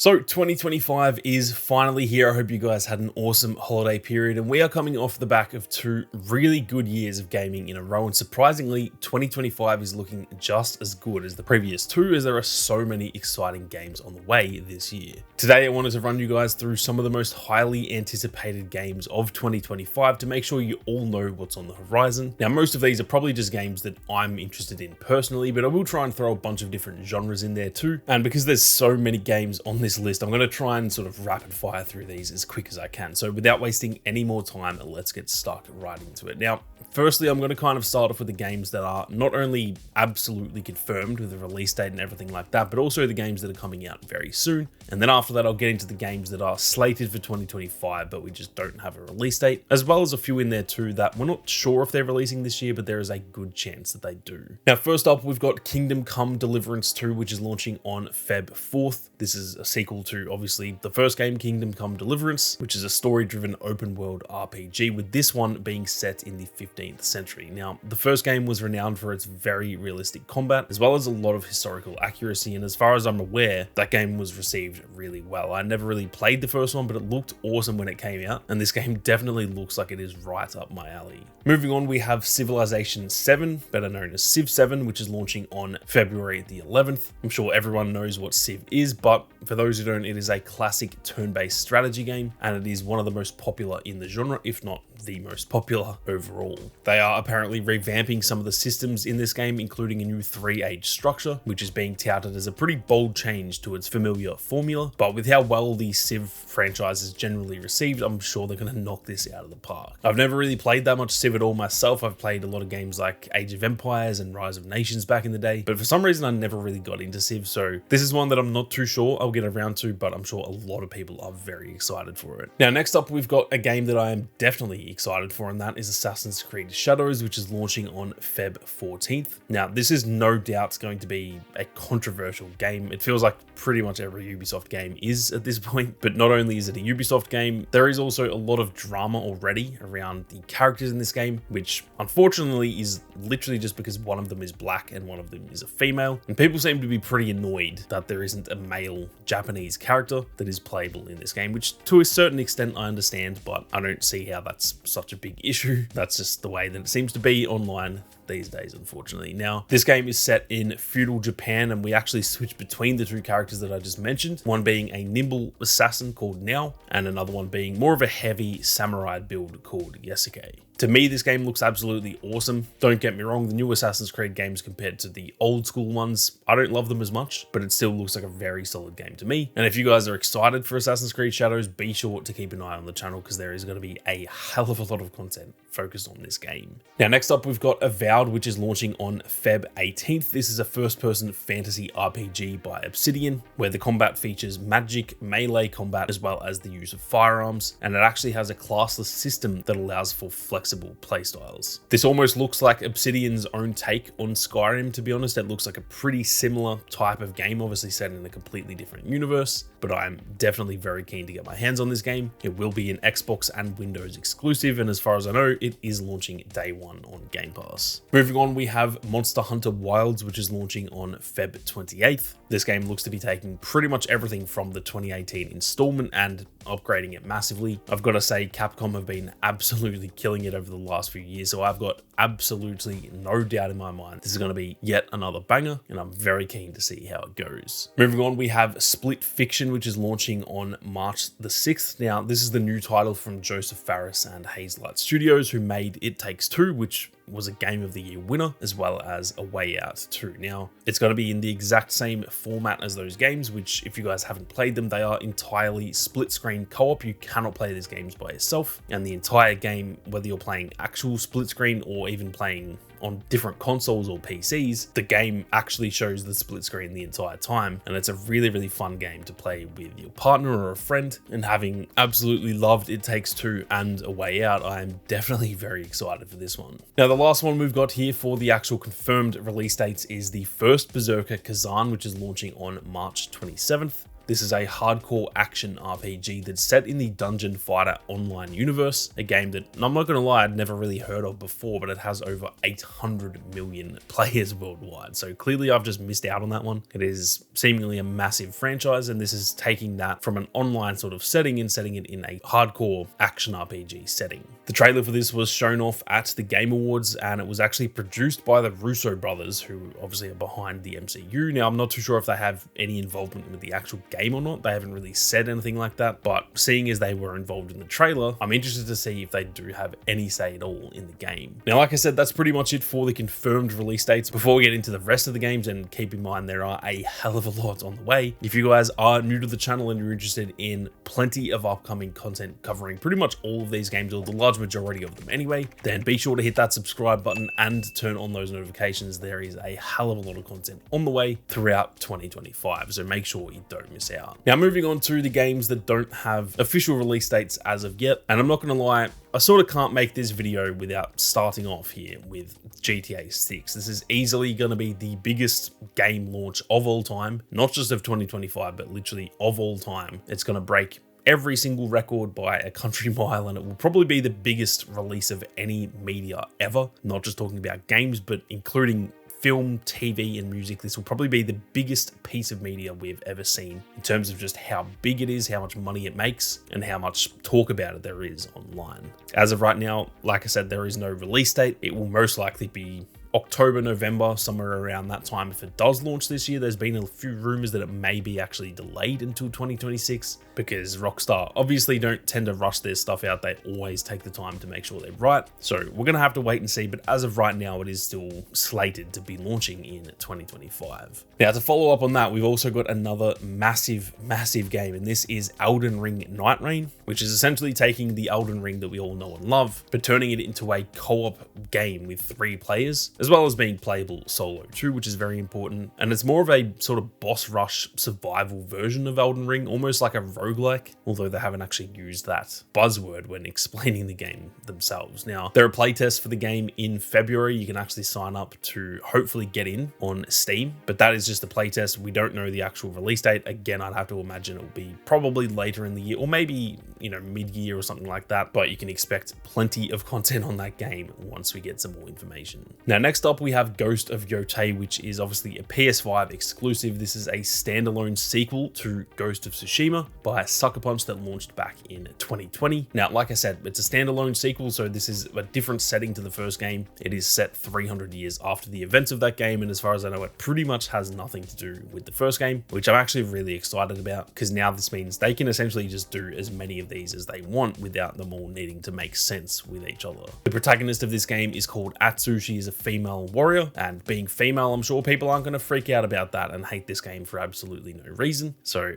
So 2025 is finally here. I hope you guys had an awesome holiday period, and we are coming off the back of two really good years of gaming in a row, and surprisingly 2025 is looking just as good as the previous two, as there are so many exciting games on the way this year. Today I wanted to run you guys through some of the most highly anticipated games of 2025 to make sure you all know what's on the horizon. Now most of these are probably just games that I'm interested in personally, but I will try and throw a bunch of different genres in there too, and because there's so many games on this list, I'm going to try and sort of rapid fire through these as quick as I can. So without wasting any more time, let's get stuck right into it. Now, firstly, I'm going to kind of start off with the games that are not only absolutely confirmed with the release date and everything like that, but also the games that are coming out very soon. And then after that, I'll get into the games that are slated for 2025, but we just don't have a release date, as well as a few in there too that we're not sure if they're releasing this year, but there is a good chance that they do. Now, first up, we've got Kingdom Come Deliverance 2, which is launching on Feb 4th. This is a sequel to obviously the first game, Kingdom Come Deliverance, which is a story-driven open world RPG, with this one being set in the 15th century. Now, the first game was renowned for its very realistic combat, as well as a lot of historical accuracy, and as far as I'm aware, that game was received really well. I never really played the first one, but it looked awesome when it came out, and this game definitely looks like it is right up my alley. Moving on, we have Civilization 7, better known as Civ 7, which is launching on February the 11th. I'm sure everyone knows what Civ is, but for those who don't, it is a classic turn-based strategy game, and it is one of the most popular in the genre, if not the most popular overall. They are apparently revamping some of the systems in this game, including a new 3-age structure, which is being touted as a pretty bold change to its familiar formula. But with how well the Civ franchise is generally received, I'm sure they're going to knock this out of the park. I've never really played that much Civ at all myself. I've played a lot of games like Age of Empires and Rise of Nations back in the day, but for some reason I never really got into Civ, so this is one that I'm not too sure I'll get around to, but I'm sure a lot of people are very excited for it. Now, next up, we've got a game that I am definitely excited for, and that is Assassin's Creed Shadows, which is launching on Feb 14th. Now, this is no doubt going to be a controversial game. It feels like pretty much every Ubisoft game is at this point, but not only is it a Ubisoft game, there is also a lot of drama already around the characters in this game, which unfortunately is literally just because one of them is black and one of them is a female, and people seem to be pretty annoyed that there isn't a male Japanese character that is playable in this game, which to a certain extent I understand, but I don't see how that's such a big issue. That's just the way that it seems to be online these days, unfortunately. Now, this game is set in feudal Japan, and we actually switch between the two characters that I just mentioned, one being a nimble assassin called Nao, and another one being more of a heavy samurai build called Yasuke. To me, this game looks absolutely awesome. Don't get me wrong, the new Assassin's Creed games compared to the old school ones, I don't love them as much, but it still looks like a very solid game to me. And if you guys are excited for Assassin's Creed Shadows, be sure to keep an eye on the channel, because there is going to be a hell of a lot of content focused on this game. Now, next up, we've got Avowed, which is launching on Feb 18th. This is a first-person fantasy RPG by Obsidian, where the combat features magic, melee combat, as well as the use of firearms, and it actually has a classless system that allows for flexible playstyles. This almost looks like Obsidian's own take on Skyrim, to be honest. It looks like a pretty similar type of game, obviously set in a completely different universe, but I'm definitely very keen to get my hands on this game. It will be an Xbox and Windows exclusive, and as far as I know, it is launching day one on Game Pass. Moving on, we have Monster Hunter Wilds, which is launching on Feb 28th. This game looks to be taking pretty much everything from the 2018 installment and upgrading it massively. I've got to say, Capcom have been absolutely killing it over the last few years, so I've got absolutely no doubt in my mind this is going to be yet another banger, and I'm very keen to see how it goes. Moving on, we have Split Fiction, which is launching on March the 6th. Now, this is the new title from Joseph Fares and Hazelight Studios, who made It Takes Two, which was a Game of the Year winner, as well as A Way Out 2. Now, it's going to be in the exact same format as those games, which, if you guys haven't played them, they are entirely split-screen co-op. You cannot play these games by yourself, and the entire game, whether you're playing actual split-screen or even playing on different consoles or PCs, the game actually shows the split screen the entire time, and it's a really, really fun game to play with your partner or a friend. And having absolutely loved It Takes Two and A Way Out, I am definitely very excited for this one. Now, the last one we've got here for the actual confirmed release dates is the first Berserker Kazan, which is launching on March 27th. This is a hardcore action RPG that's set in the Dungeon Fighter Online universe, a game that, I'm not gonna lie, I'd never really heard of before, but it has over 800 million players worldwide. So clearly I've just missed out on that one. It is seemingly a massive franchise, and this is taking that from an online sort of setting and setting it in a hardcore action RPG setting. The trailer for this was shown off at the Game Awards, and it was actually produced by the Russo brothers, who obviously are behind the MCU. Now, I'm not too sure if they have any involvement with the actual game or not. They haven't really said anything like that, but seeing as they were involved in the trailer, I'm interested to see if they do have any say at all in the game. Now, like I said, that's pretty much it for the confirmed release dates. Before we get into the rest of the games, and keep in mind there are a hell of a lot on the way, if you guys are new to the channel and you're interested in plenty of upcoming content covering pretty much all of these games, or the large majority of them anyway, then be sure to hit that subscribe button and turn on those notifications. There is a hell of a lot of content on the way throughout 2025, so make sure you don't miss out. Now, moving on to the games that don't have official release dates as of yet, and I'm not gonna lie, I sort of can't make this video without starting off here with GTA 6. This is easily going to be the biggest game launch of all time, not just of 2025, but literally of all time. It's going to break every single record by a country mile, and it will probably be the biggest release of any media ever. Not just talking about games, but including film, TV, and music. This will probably be the biggest piece of media we've ever seen in terms of just how big it is, how much money it makes, and how much talk about it there is online. As of right now, like I said, there is no release date. It will most likely be October, November, somewhere around that time if it does launch this year. There's been a few rumors that it may be actually delayed until 2026 because Rockstar obviously don't tend to rush their stuff out. They always take the time to make sure they're right. So we're going to have to wait and see, but as of right now, it is still slated to be launching in 2025. Now, to follow up on that, we've also got another massive game, and this is Elden Ring Night Rain, which is essentially taking the Elden Ring that we all know and love, but turning it into a co-op game with 3 players, as well as being playable solo too, which is very important. And it's more of a sort of boss rush survival version of Elden Ring, almost like a roguelike, although they haven't actually used that buzzword when explaining the game themselves. Now, there are playtests for the game in February. You can actually sign up to hopefully get in on Steam, but that is just a playtest. We don't know the actual release date. Again, I'd have to imagine it will be probably later in the year, or maybe, you know, mid-year or something like that, but you can expect plenty of content on that game once we get some more information. Now, next up, we have Ghost of Yotei, which is obviously a PS5 exclusive. This is a standalone sequel to Ghost of Tsushima by Sucker Punch that launched back in 2020. Now, like I said, it's a standalone sequel, so this is a different setting to the first game. It is set 300 years after the events of that game, and as far as I know, it pretty much has nothing to do with the first game, which I'm actually really excited about, because now this means they can essentially just do as many of these as they want without them all needing to make sense with each other. The protagonist of this game is called Atsu. She is a female warrior, and being female, I'm sure people aren't going to freak out about that and hate this game for absolutely no reason. So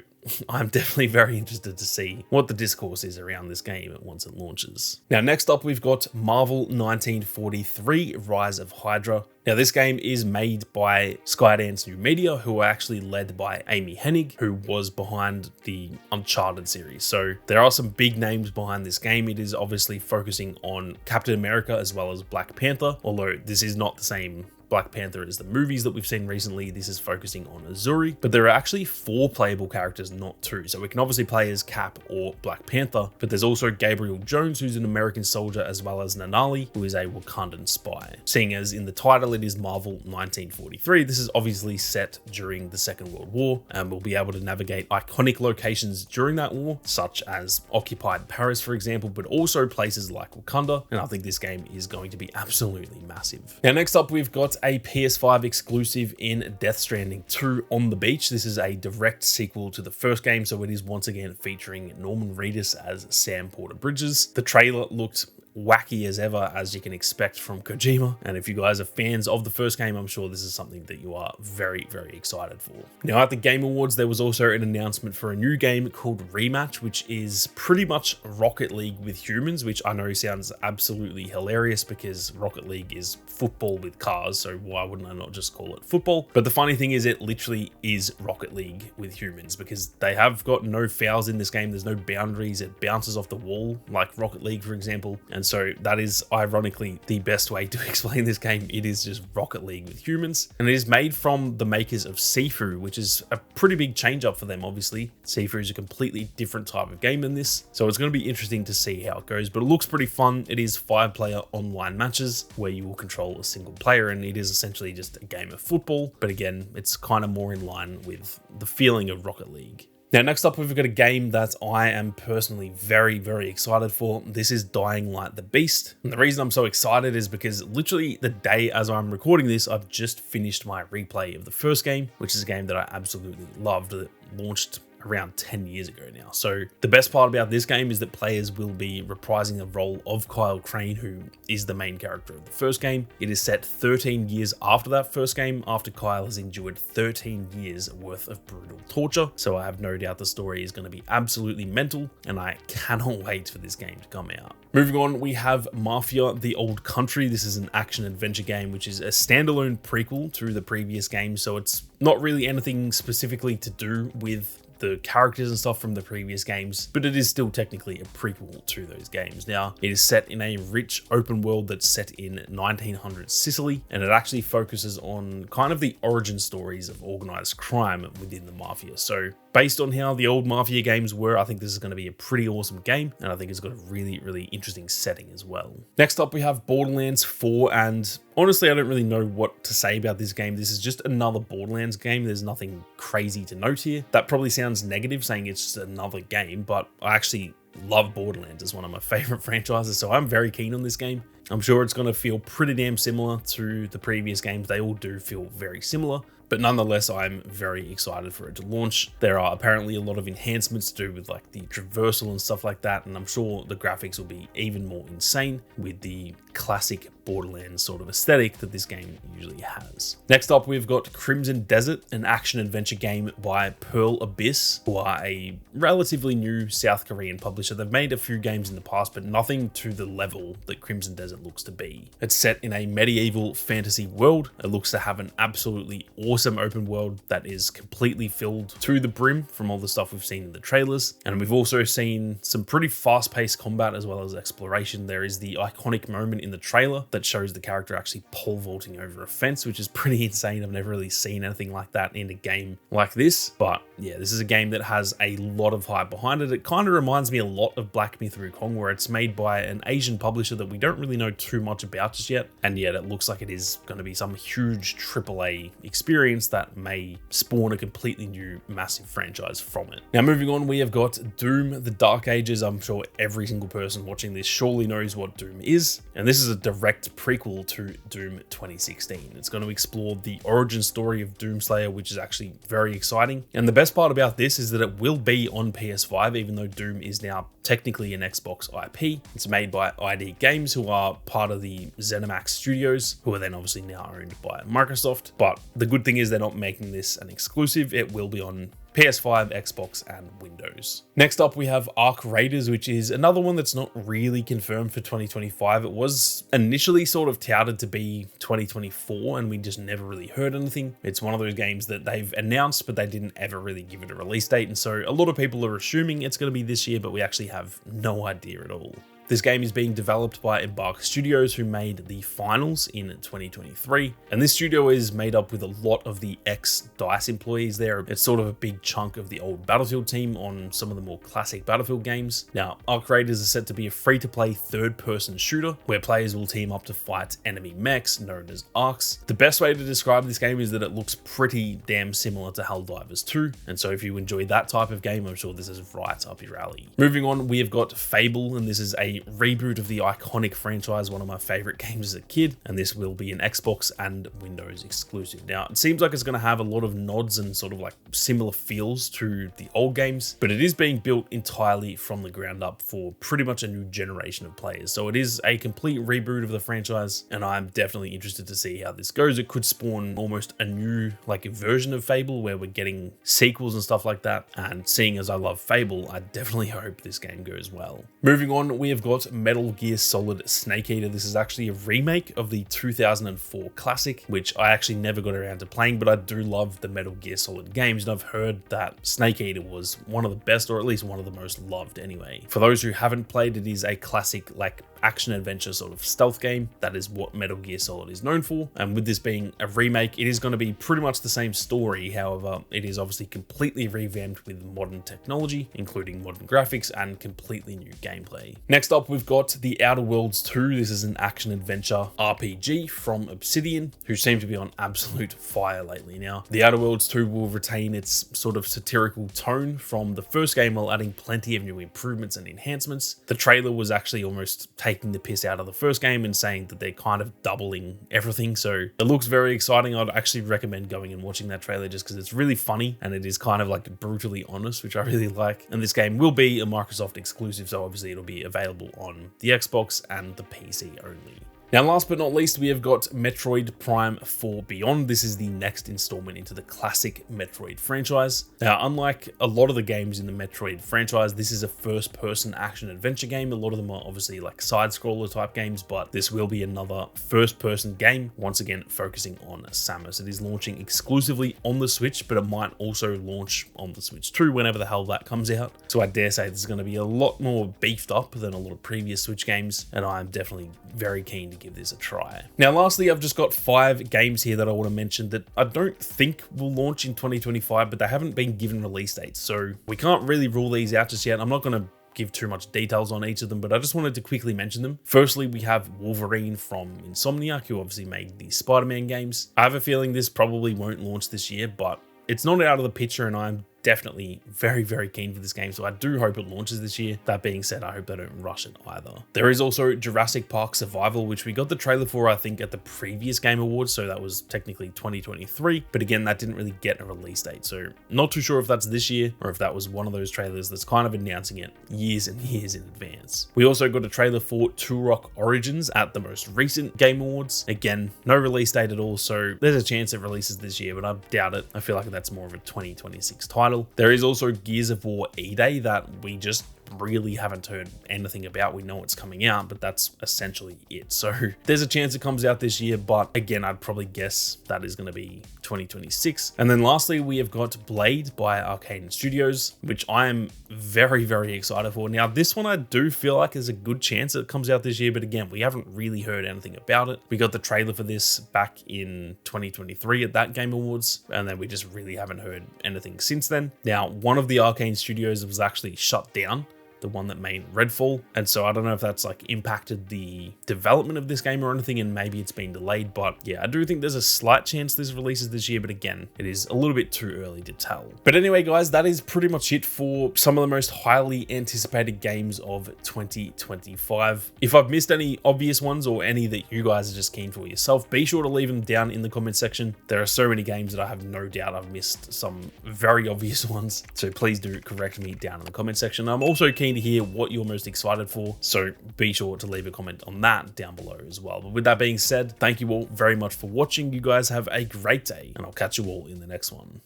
I'm definitely very interested to see what the discourse is around this game once it launches. Now, next up, we've got Marvel 1943 Rise of Hydra. Now, this game is made by Skydance New Media, who are actually led by Amy Hennig, who was behind the Uncharted series. So there are some big names behind this game. It is obviously focusing on Captain America as well as Black Panther, although this is not the same Black Panther as the movies that we've seen recently. This is focusing on Azuri, but there are actually 4 playable characters, not 2. So we can obviously play as Cap or Black Panther, but there's also Gabriel Jones, who's an American soldier, as well as Nanali, who is a Wakandan spy. Seeing as in the title it is Marvel 1943, this is obviously set during the Second World War, and we'll be able to navigate iconic locations during that war, such as occupied Paris, for example, but also places like Wakanda, and I think this game is going to be absolutely massive. Now, next up, we've got a PS5 exclusive in Death Stranding 2 On the Beach. This is a direct sequel to the first game, so it is once again featuring Norman Reedus as Sam Porter Bridges. The trailer looked wacky as ever, as you can expect from Kojima, and if you guys are fans of the first game, I'm sure this is something that you are very, very excited for. Now, at the Game Awards, there was also an announcement for a new game called Rematch, which is pretty much Rocket League with humans, which I know sounds absolutely hilarious because Rocket League is football with cars, so why wouldn't I not just call it football? But the funny thing is, it literally is Rocket League with humans, because they have got no fouls in this game. There's no boundaries. It bounces off the wall like Rocket League, for example, and And so that is ironically the best way to explain this game. It is just Rocket League with humans. And it is made from the makers of Sifu, which is a pretty big change up for them, obviously. Sifu is a completely different type of game than this. So it's going to be interesting to see how it goes, but it looks pretty fun. It is 5-player online matches where you will control a single player, and it is essentially just a game of football. But again, it's kind of more in line with the feeling of Rocket League. Now, next up, we've got a game that I am personally very, very excited for. This is Dying Light the Beast. And the reason I'm so excited is because literally the day as I'm recording this, I've just finished my replay of the first game, which is a game that I absolutely loved that launched around 10 years ago now. So the best part about this game is that players will be reprising the role of Kyle Crane, who is the main character of the first game. It is set 13 years after that first game, after Kyle has endured 13 years worth of brutal torture. So I have no doubt the story is going to be absolutely mental, and I cannot wait for this game to come out. Moving on, we have Mafia: The Old Country. This is an action adventure game, which is a standalone prequel to the previous game. So it's not really anything specifically to do with the characters and stuff from the previous games, but it is still technically a prequel to those games. Now, it is set in a rich open world that's set in 1900s Sicily, and it actually focuses on kind of the origin stories of organized crime within the Mafia. So based on how the old Mafia games were, I think this is going to be a pretty awesome game, and I think it's got a really, really interesting setting as well. Next up, we have Borderlands 4, and honestly, I don't really know what to say about this game. This is just another Borderlands game. There's nothing crazy to note here. That probably sounds negative, saying it's just another game, but I actually love Borderlands as one of my favorite franchises, so I'm very keen on this game. I'm sure it's going to feel pretty damn similar to the previous games. They all do feel very similar, but nonetheless, I'm very excited for it to launch. There are apparently a lot of enhancements to do with like the traversal and stuff like that, and I'm sure the graphics will be even more insane with the classic Borderlands sort of aesthetic that this game usually has. Next up, we've got Crimson Desert, an action-adventure game by Pearl Abyss, who are a relatively new South Korean publisher. They've made a few games in the past, but nothing to the level that Crimson Desert looks to be. It's set in a medieval fantasy world. It looks to have an absolutely awesome open world that is completely filled to the brim from all the stuff we've seen in the trailers. And we've also seen some pretty fast-paced combat as well as exploration. There is the iconic moment in the trailer that shows the character actually pole vaulting over a fence, which is pretty insane. I've never really seen anything like that in a game like this. But yeah, this is a game that has a lot of hype behind it. It kind of reminds me a lot of Black Myth: Wukong, where it's made by an Asian publisher that we don't really know too much about just yet. And yet it looks like it is going to be some huge AAA experience that may spawn a completely new massive franchise from it. Now, moving on, we have got Doom: The Dark Ages. I'm sure every single person watching this surely knows what Doom is. And this is a direct prequel to Doom 2016. It's going to explore the origin story of Doomslayer, which is actually very exciting. And the best part about this is that it will be on PS5, even though Doom is now technically an Xbox IP. It's made by ID Games, who are part of the ZeniMax Studios, who are then obviously now owned by Microsoft. But the good thing is they're not making this an exclusive. It will be on PS5, Xbox, and Windows. Next up, we have Arc Raiders, which is another one that's not really confirmed for 2025. It was initially sort of touted to be 2024, and we just never really heard anything. It's one of those games that they've announced, but they didn't ever really give it a release date. And so a lot of people are assuming it's going to be this year, but we actually have no idea at all. This game is being developed by Embark Studios, who made the Finals in 2023. And this studio is made up with a lot of the ex-DICE employees there. It's sort of a big chunk of the old Battlefield team on some of the more classic Battlefield games. Now, Arc Raiders is set to be a free-to-play third-person shooter where players will team up to fight enemy mechs known as Arcs. The best way to describe this game is that it looks pretty damn similar to Helldivers 2. And so if you enjoy that type of game, I'm sure this is right up your alley. Moving on, we have got Fable, and this is a reboot of the iconic franchise, one of my favorite games as a kid, and this will be an Xbox and Windows exclusive. Now, it seems like it's going to have a lot of nods and sort of like similar feels to the old games, but it is being built entirely from the ground up for pretty much a new generation of players. So it is a complete reboot of the franchise, and I'm definitely interested to see how this goes. It could spawn almost a new like version of Fable where we're getting sequels and stuff like that, and seeing as I love Fable, I definitely hope this game goes well. Moving on, we have got got Metal Gear Solid Snake Eater. This is actually a remake of the 2004 classic, which I actually never got around to playing, but I do love the Metal Gear Solid games, and I've heard that Snake Eater was one of the best, or at least one of the most loved anyway. For those who haven't played, it is a classic like action adventure sort of stealth game. That is what Metal Gear Solid is known for, and with this being a remake, it is going to be pretty much the same story. However, it is obviously completely revamped with modern technology, including modern graphics and completely new gameplay. Next up, we've got The Outer Worlds 2. This is an action adventure RPG from Obsidian, who seem to be on absolute fire lately. Now, The Outer Worlds 2 will retain its sort of satirical tone from the first game while adding plenty of new improvements and enhancements. The trailer was actually almost taking the piss out of the first game and saying that they're kind of doubling everything, so it looks very exciting. I'd actually recommend going and watching that trailer just because it's really funny and it is kind of like brutally honest, which I really like. And this game will be a Microsoft exclusive, so obviously it'll be available on the Xbox and the PC only. Now, last but not least, we have got Metroid Prime 4 Beyond. This is the next installment into the classic Metroid franchise. Now, unlike a lot of the games in the Metroid franchise, this is a first-person action-adventure game. A lot of them are obviously like side-scroller type games, but this will be another first-person game, once again focusing on Samus. It is launching exclusively on the Switch, but it might also launch on the Switch too, whenever the hell that comes out. So I dare say this is going to be a lot more beefed up than a lot of previous Switch games, and I'm definitely very keen to give this a try. Now, lastly, I've just got 5 games here that I want to mention that I don't think will launch in 2025, but they haven't been given release dates, so we can't really rule these out just yet. I'm not going to give too much details on each of them, but I just wanted to quickly mention them. Firstly, we have Wolverine from Insomniac, who obviously made the Spider-Man games. I have a feeling this probably won't launch this year, but it's not out of the picture, and I'm definitely very, very keen for this game, so I do hope it launches this year. That being said, I hope they don't rush it either. There is also Jurassic Park Survival, which we got the trailer for, I think, at the previous Game Awards, so that was technically 2023, but again, that didn't really get a release date, so not too sure if that's this year or if that was one of those trailers that's kind of announcing it years and years in advance. We also got a trailer for Turok Origins at the most recent Game Awards. Again, no release date at all, so there's a chance it releases this year, but I doubt it. I feel like that's more of a 2026 title. There is also Gears of War E-Day that we just really haven't heard anything about. We know it's coming out, but that's essentially it. So there's a chance it comes out this year, but again, I'd probably guess that is going to be 2026. And then lastly, we have got Blade by Arcane Studios, which I am very, very excited for. Now, this one I do feel like there's a good chance it comes out this year, but again, we haven't really heard anything about it. We got the trailer for this back in 2023 at that Game Awards, and then we just really haven't heard anything since then. Now, one of the Arcane Studios was actually shut down, the one that made Redfall, and so I don't know if that's like impacted the development of this game or anything, and maybe it's been delayed, but yeah, I do think there's a slight chance this releases this year, but again, it is a little bit too early to tell. But anyway, guys, that is pretty much it for some of the most highly anticipated games of 2025. If I've missed any obvious ones or any that you guys are just keen for yourself, be sure to leave them down in the comment section. There are so many games that I have no doubt I've missed some very obvious ones, so please do correct me down in the comment section. I'm also keen to hear what you're most excited for, so be sure to leave a comment on that down below as well. But with that being said, thank you all very much for watching. You guys have a great day, and I'll catch you all in the next one.